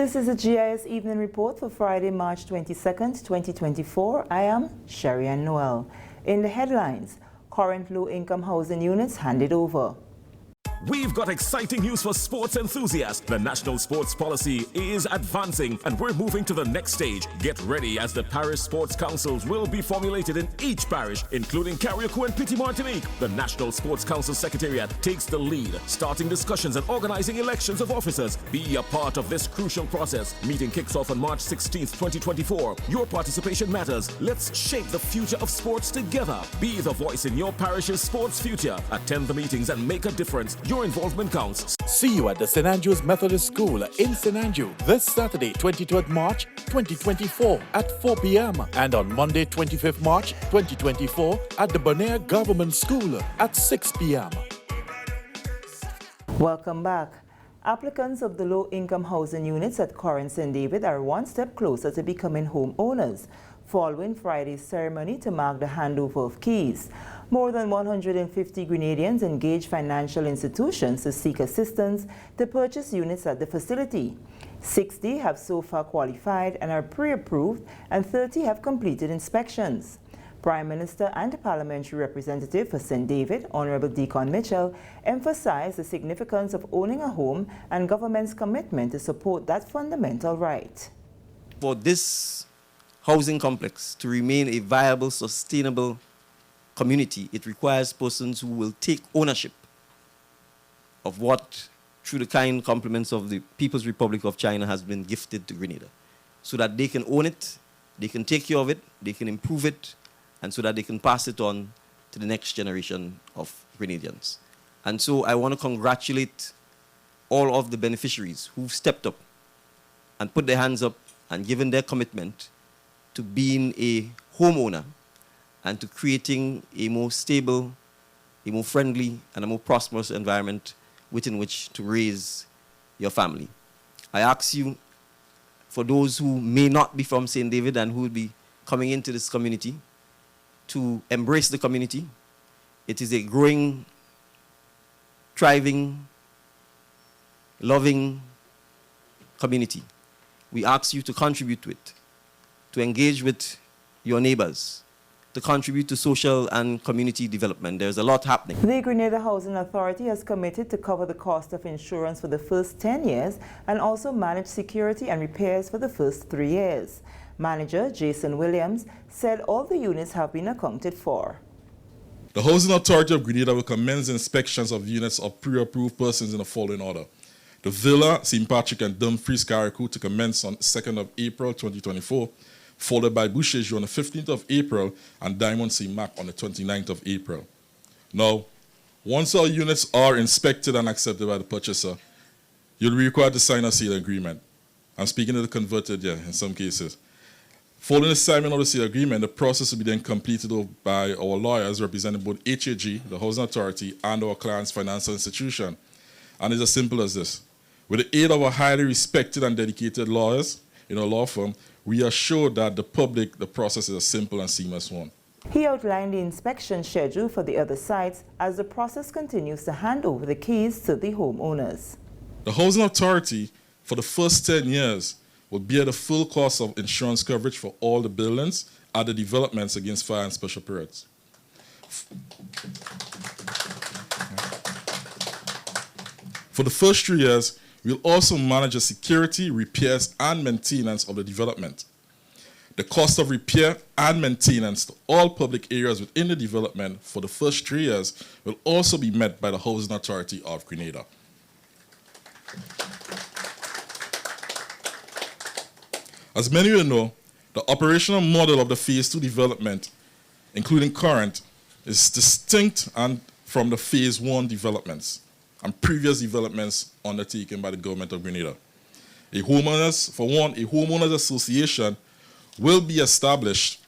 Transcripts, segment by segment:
This is a GIS Evening Report for Friday, March 22nd, 2024. I am Sherry-Ann Noel. In the headlines, current low-income housing units handed over. We've got exciting news for sports enthusiasts. The National Sports Policy is advancing and we're moving to the next stage. Get ready as the parish sports councils will be formulated in each parish, including Carriacou and Petit Martinique. The National Sports Council Secretariat takes the lead, starting discussions and organizing elections of officers. Be a part of this crucial process. Meeting kicks off on March 16th, 2024. Your participation matters. Let's shape the future of sports together. Be the voice in your parish's sports future. Attend the meetings and make a difference. Your involvement counts. See you at the St. Andrew's Methodist School in St. Andrew this Saturday, 23rd March 2024 at 4 p.m. and on Monday, 25th March 2024 at the Bonaire Government School at 6 p.m. Welcome back. Applicants of the low-income housing units at Corinth St. David are one step closer to becoming homeowners, following Friday's ceremony to mark the handover of keys. More than 150 Grenadians engaged financial institutions to seek assistance to purchase units at the facility. 60 have so far qualified and are pre-approved, and 30 have completed inspections. Prime Minister and Parliamentary Representative for St. David, Honorable Deacon Mitchell, emphasized the significance of owning a home and government's commitment to support that fundamental right. For this housing complex to remain a viable, sustainable community, it requires persons who will take ownership of what, through the kind compliments of the People's Republic of China, has been gifted to Grenada, so that they can own it, they can take care of it, they can improve it, and so that they can pass it on to the next generation of Grenadians. And so I want to congratulate all of the beneficiaries who've stepped up and put their hands up and given their commitment to being a homeowner and to creating a more stable, a more friendly, and a more prosperous environment within which to raise your family. I ask you, for those who may not be from St. David and who will be coming into this community, to embrace the community. It is a growing, thriving, loving community. We ask you to contribute to it, to engage with your neighbors, to contribute to social and community development. There's a lot happening. The Grenada Housing Authority has committed to cover the cost of insurance for the first 10 years and also manage security and repairs for the first 3 years. Manager Jason Williams said all the units have been accounted for. The Housing Authority of Grenada will commence inspections of units of pre-approved persons in the following order. The Villa, St. Patrick and Dumfries Carriacou to commence on 2nd of April 2024, followed by Boucher's on the 15th of April and Diamond St. Mark on the 29th of April. Now, once our units are inspected and accepted by the purchaser, you'll be required to sign a sale agreement. I'm speaking to the converted, in some cases. Following the signing of the sale agreement, the process will be then completed by our lawyers representing both HAG, the Housing Authority, and our client's financial institution. And it's as simple as this. With the aid of our highly respected and dedicated lawyers in our law firm, we assure that the process is a simple and seamless one. He outlined the inspection schedule for the other sites as the process continues to hand over the keys to the homeowners. The Housing Authority, for the first 10 years, will bear the full cost of insurance coverage for all the buildings at the developments against fire and special perils. For the first 3 years, we'll also manage the security, repairs, and maintenance of the development. The cost of repair and maintenance to all public areas within the development for the first 3 years will also be met by the Housing Authority of Grenada. As many of you know, the operational model of the Phase 2 development, including current, is distinct from the Phase 1 developments and previous developments undertaken by the government of Grenada. A homeowners association will be established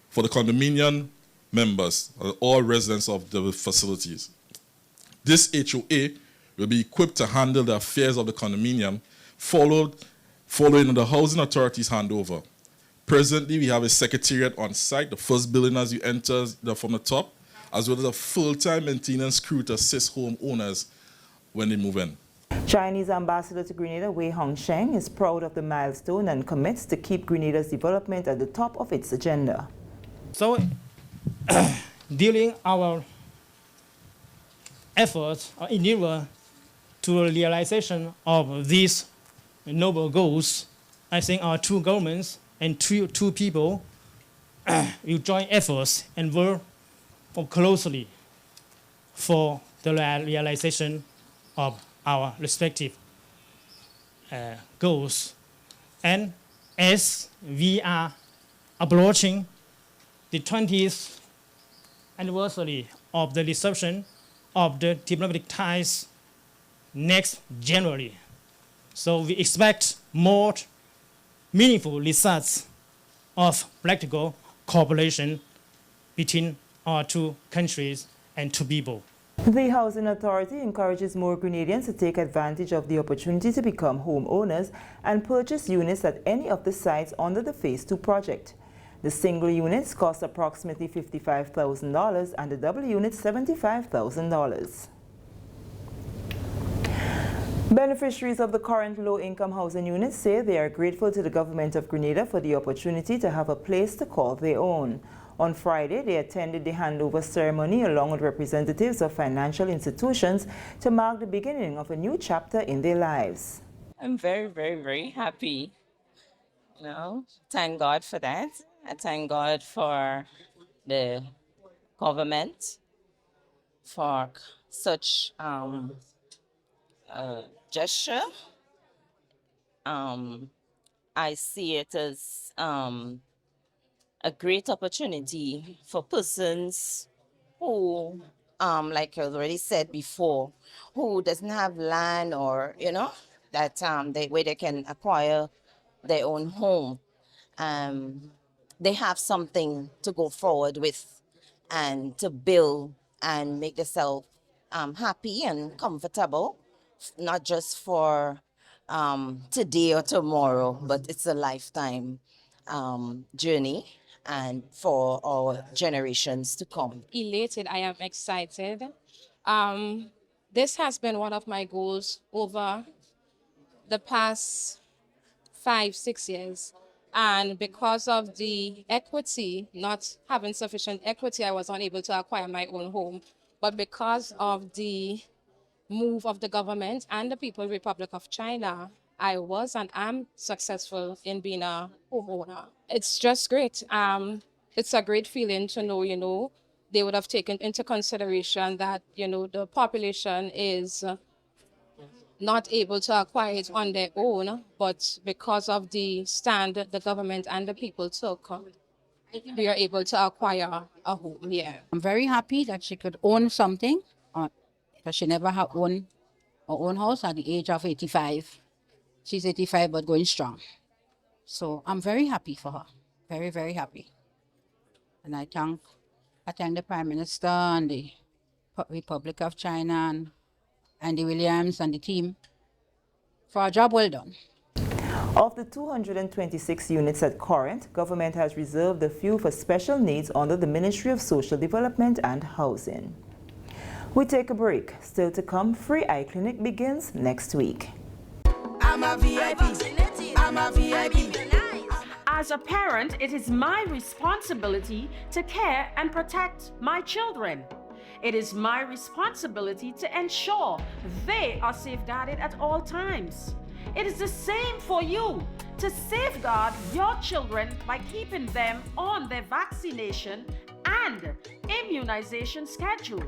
for the condominium members, all residents of the facilities. This HOA will be equipped to handle the affairs of the condominium following the Housing Authority's handover. Presently, we have a secretariat on site, the first building as you enter from the top, as well as a full-time maintenance crew to assist homeowners when they move in. Chinese ambassador to Grenada, vgh'n, is proud of the milestone and commits to keep Grenada's development at the top of its agenda. So, during our efforts or endeavor to the realization of these noble goals, I think our two governments and two people will join efforts and work closely for the realization of our respective goals. And as we are approaching the 20th anniversary of the reception of the diplomatic ties next January, so we expect more meaningful results of practical cooperation between our two countries and two people. The Housing Authority encourages more Grenadians to take advantage of the opportunity to become homeowners and purchase units at any of the sites under the Phase 2 project. The single units cost approximately $55,000 and the double units $75,000. Beneficiaries of the current low-income housing units say they are grateful to the government of Grenada for the opportunity to have a place to call their own. On Friday, they attended the handover ceremony along with representatives of financial institutions to mark the beginning of a new chapter in their lives. I'm very, very, very happy. Thank God for that. I thank God for the government for such gesture. I see it as a great opportunity for persons who, like I already said before, who doesn't have land or, that where they can acquire their own home. They have something to go forward with and to build and make themselves happy and comfortable, not just for today or tomorrow, but it's a lifetime journey and for our generations to come. Elated, I am excited. This has been one of my goals over the past 5-6 years. And because of the equity, not having sufficient equity, I was unable to acquire my own home. But because of the move of the government and the People's Republic of China, I was and am successful in being a homeowner. It's just great. It's a great feeling to know, they would have taken into consideration that, the population is not able to acquire it on their own, but because of the stand the government and the people took, we are able to acquire a home here. I'm very happy that she could own something, because she never had owned her own house at the age of 85. She's 85 but going strong. So I'm very happy for her, very, very happy. And I thank the Prime Minister and the Republic of China and Andy Williams and the team for a job well done. Of the 226 units at Corinth, government has reserved a few for special needs under the Ministry of Social Development and Housing. We take a break. Still to come, free eye clinic begins next week. I'm a VIP. I'm a VIP. As a parent, it is my responsibility to care and protect my children. It is my responsibility to ensure they are safeguarded at all times. It is the same for you to safeguard your children by keeping them on their vaccination and immunization schedule.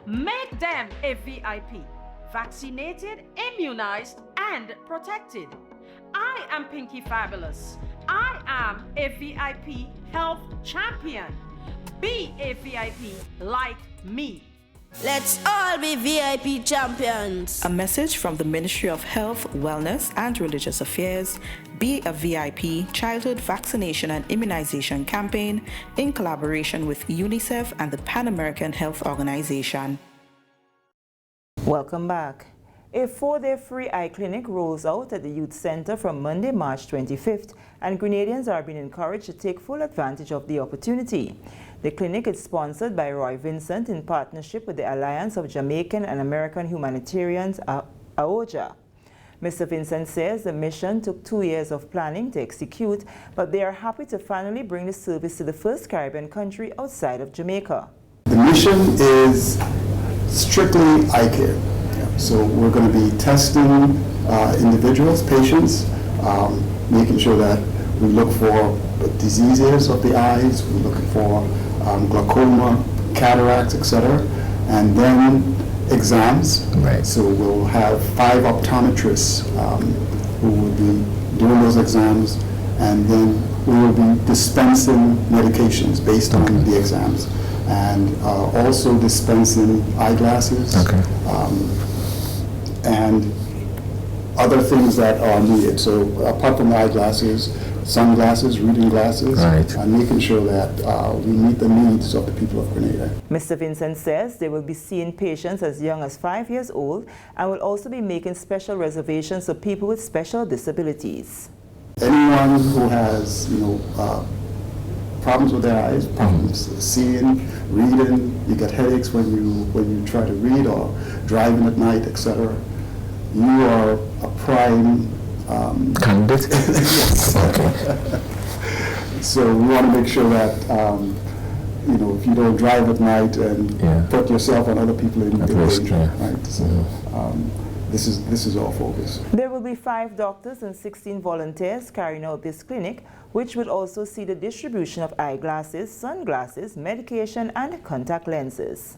Make them a VIP, vaccinated, immunized, and protected. I am Pinky Fabulous. I am a VIP health champion. Be a VIP like me. Let's all be VIP champions. A message from the Ministry of Health, Wellness and Religious Affairs, Be a VIP Childhood Vaccination and Immunization Campaign in collaboration with UNICEF and the Pan American Health Organization. Welcome back. A 4-day free eye clinic rolls out at the Youth Center from Monday, March 25th, and Grenadians are being encouraged to take full advantage of the opportunity. The clinic is sponsored by Roy Vincent in partnership with the Alliance of Jamaican and American Humanitarians, Aoja. Mr. Vincent says the mission took 2 years of planning to execute, but they are happy to finally bring the service to the first Caribbean country outside of Jamaica. The mission is strictly eye care. So we're going to be testing individuals, patients, making sure that we look for diseases of the eyes, we're looking for glaucoma, cataracts, etc. And then exams. Right. So we'll have 5 optometrists who will be doing those exams, and then we will be dispensing medications based on the exams, and also dispensing eyeglasses and other things that are needed. So apart from the eyeglasses, sunglasses, reading glasses, and making sure that we meet the needs of the people of Grenada. Mr. Vincent says they will be seeing patients as young as 5 years old and will also be making special reservations for people with special disabilities. Anyone who has, problems with their eyes, problems seeing, reading, you get headaches when you try to read or driving at night, etc., you are a prime candidate. Yes. Okay. So we want to make sure that if you don't drive at night and put yourself and other people in danger, right? So this is our focus. There will be 5 doctors and 16 volunteers carrying out this clinic, which will also see the distribution of eyeglasses, sunglasses, medication, and contact lenses.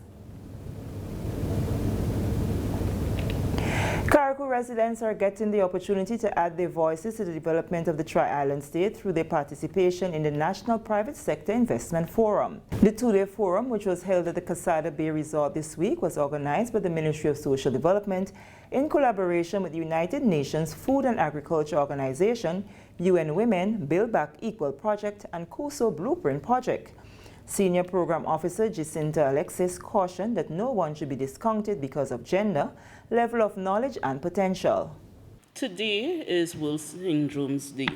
Carriacou residents are getting the opportunity to add their voices to the development of the Tri-Island state through their participation in the National Private Sector Investment Forum. The 2-day forum, which was held at the Casada Bay Resort this week, was organized by the Ministry of Social Development in collaboration with the United Nations Food and Agriculture Organization, UN Women, Build Back Equal Project, and CUSO Blueprint Project. Senior Program Officer Jacinta Alexis cautioned that no one should be discounted because of gender, level of knowledge, and potential. Today is World Syndromes Day.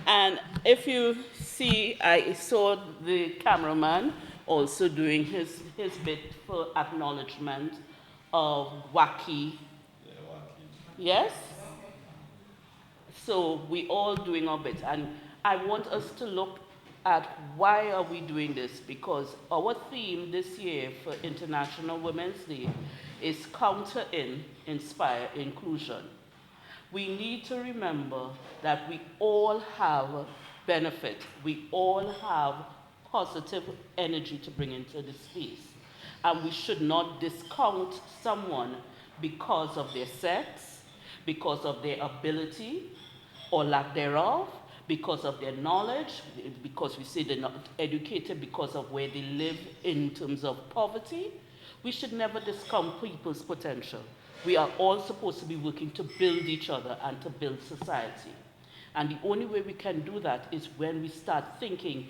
And if you see, I saw the cameraman also doing his bit for acknowledgement of WACI. Yes? So we all doing our bit, and I want us to look at why are we doing this, because our theme this year for International Women's Day is Counter in, Inspire Inclusion. We need to remember that we all have benefit, we all have positive energy to bring into the space, and we should not discount someone because of their sex, because of their ability or lack thereof, because of their knowledge, because we say they're not educated, because of where they live in terms of poverty. We should never discount people's potential. We are all supposed to be working to build each other and to build society. And the only way we can do that is when we start thinking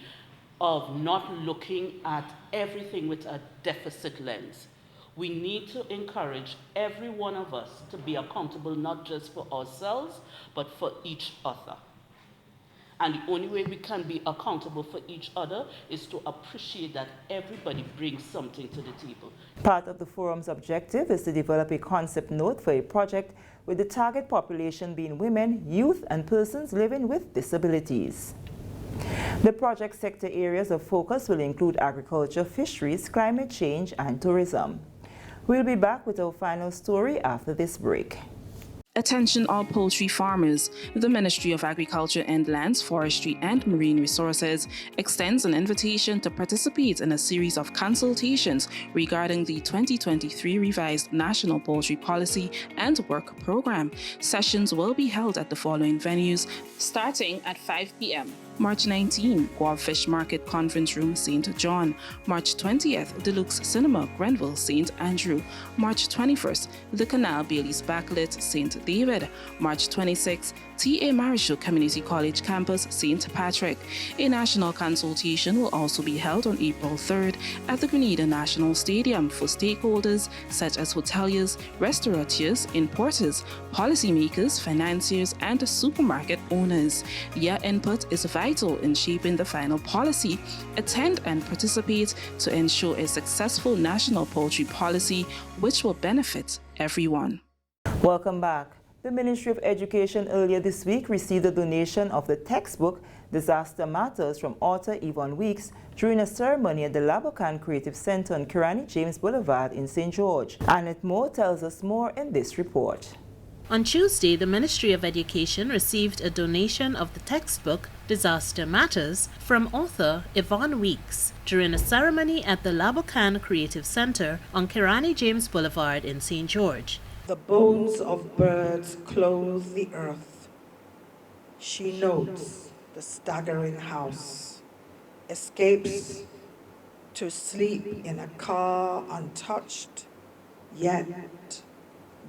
of not looking at everything with a deficit lens. We need to encourage every one of us to be accountable not just for ourselves, but for each other. And the only way we can be accountable for each other is to appreciate that everybody brings something to the table. Part of the forum's objective is to develop a concept note for a project with the target population being women, youth, and persons living with disabilities. The project sector areas of focus will include agriculture, fisheries, climate change, and tourism. We'll be back with our final story after this break. Attention all poultry farmers. The Ministry of Agriculture and Lands, Forestry and Marine Resources extends an invitation to participate in a series of consultations regarding the 2023 revised National Poultry Policy and Work Program. Sessions will be held at the following venues, starting at 5 p.m. March 19, Guav Fish Market Conference Room, St. John. March 20th, Deluxe Cinema, Grenville, St. Andrew. March 21st, The Canal Bailey's Backlit, St. David. March 26th, T.A. Marichal Community College campus, St. Patrick. A national consultation will also be held on April 3rd at the Grenada National Stadium for stakeholders such as hoteliers, restaurateurs, importers, policymakers, financiers, and supermarket owners. Their input is vital in shaping the final policy. Attend and participate to ensure a successful national poultry policy which will benefit everyone. Welcome back. The Ministry of Education earlier this week received a donation of the textbook Disaster Matters from author Yvonne Weeks during a ceremony at the Labocan Creative Center on Kirani James Boulevard in St. George. Annette Moore tells us more in this report. On Tuesday, the Ministry of Education received a donation of the textbook Disaster Matters from author Yvonne Weeks during a ceremony at the Labocan Creative Center on Kirani James Boulevard in St. George. The bones of birds clothe the earth. She notes the staggering house, escapes to sleep in a car untouched, yet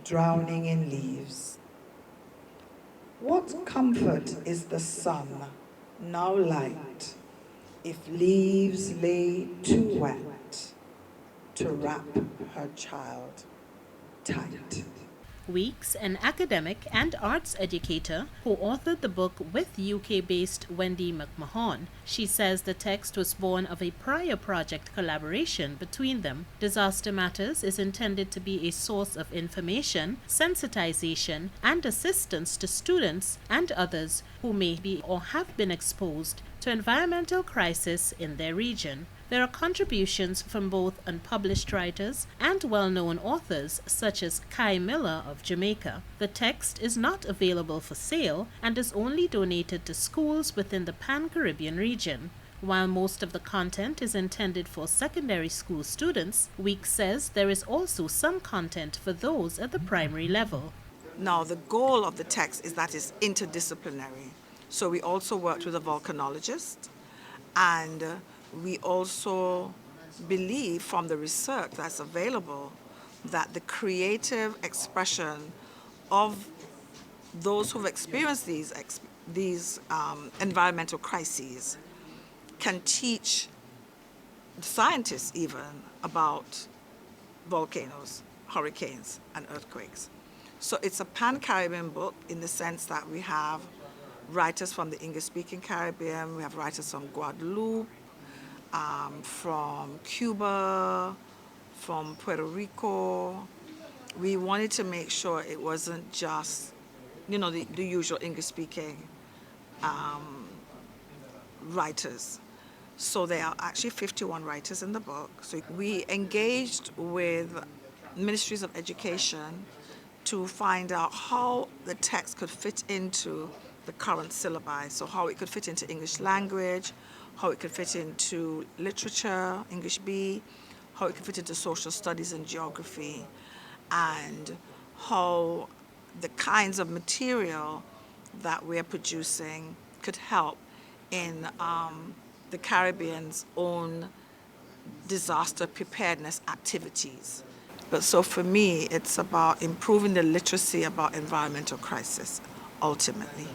drowning in leaves. What comfort is the sun, now light, if leaves lay too wet to wrap her child tight? Weeks, an academic and arts educator who authored the book with UK-based Wendy McMahon. She says the text was born of a prior project collaboration between them. Disaster Matters is intended to be a source of information, sensitization, and assistance to students and others who may be or have been exposed to environmental crisis in their region. There are contributions from both unpublished writers and well-known authors such as Kai Miller of Jamaica. The text is not available for sale and is only donated to schools within the Pan-Caribbean region. While most of the content is intended for secondary school students, Weeks says there is also some content for those at the primary level. Now, the goal of the text is that it's interdisciplinary. So we also worked with a volcanologist, and we also believe from the research that's available that the creative expression of those who've experienced these environmental crises can teach scientists even about volcanoes, hurricanes, and earthquakes. So it's a pan-Caribbean book in the sense that we have writers from the English-speaking Caribbean, we have writers from Guadeloupe, from Cuba, from Puerto Rico. We wanted to make sure it wasn't just, the usual English-speaking writers. So there are actually 51 writers in the book. So we engaged with ministries of education to find out how the text could fit into the current syllabi. So how it could fit into English language, how it could fit into literature, English B, how it could fit into social studies and geography, and how the kinds of material that we're producing could help in the Caribbean's own disaster preparedness activities. But so for me, it's about improving the literacy about environmental crisis, ultimately.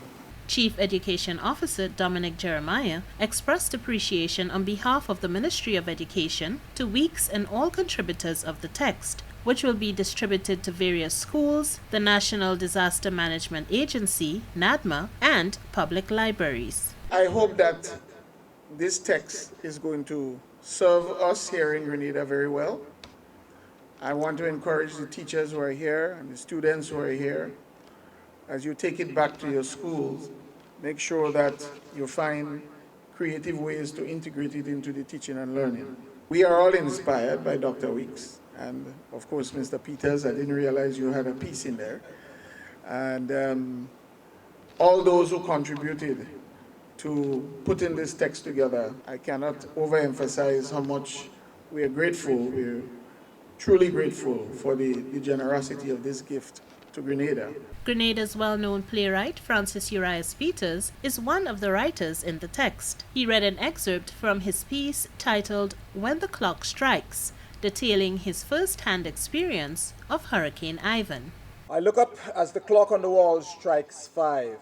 Chief Education Officer Dominic Jeremiah expressed appreciation on behalf of the Ministry of Education to Weeks and all contributors of the text, which will be distributed to various schools, the National Disaster Management Agency, NADMA, and public libraries. I hope that this text is going to serve us here in Grenada very well. I want to encourage the teachers who are here and the students who are here, as you take it back to your schools, make sure that you find creative ways to integrate it into the teaching and learning. We are all inspired by Dr. Weeks and, of course, Mr. Peters. I didn't realize you had a piece in there. And all those who contributed to putting this text together. I cannot overemphasize how much we are grateful. We're truly grateful for the generosity of this gift to Grenada. Grenada's well-known playwright Francis Urias Peters is one of the writers in the text. He read an excerpt from his piece titled When the Clock Strikes, detailing his first-hand experience of Hurricane Ivan. I look up as the clock on the wall strikes 5.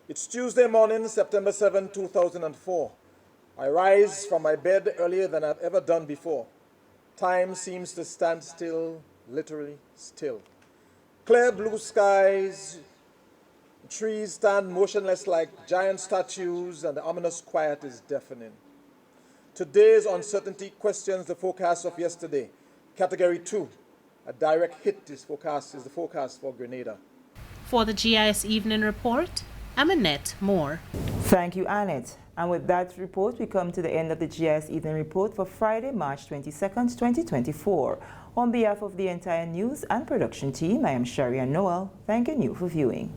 It's Tuesday morning, September 7, 2004. I rise from my bed earlier than I've ever done before. Time seems to stand still, literally still. Clear blue skies, trees stand motionless like giant statues, and the ominous quiet is deafening. Today's uncertainty questions the forecast of yesterday. Category 2, a direct hit is the forecast for Grenada. For the GIS Evening Report, I'm Annette Moore. Thank you, Annette. And with that report, we come to the end of the GIS Evening Report for Friday, March 22nd, 2024. On behalf of the entire news and production team, I am Sharia Noel, thanking you for viewing.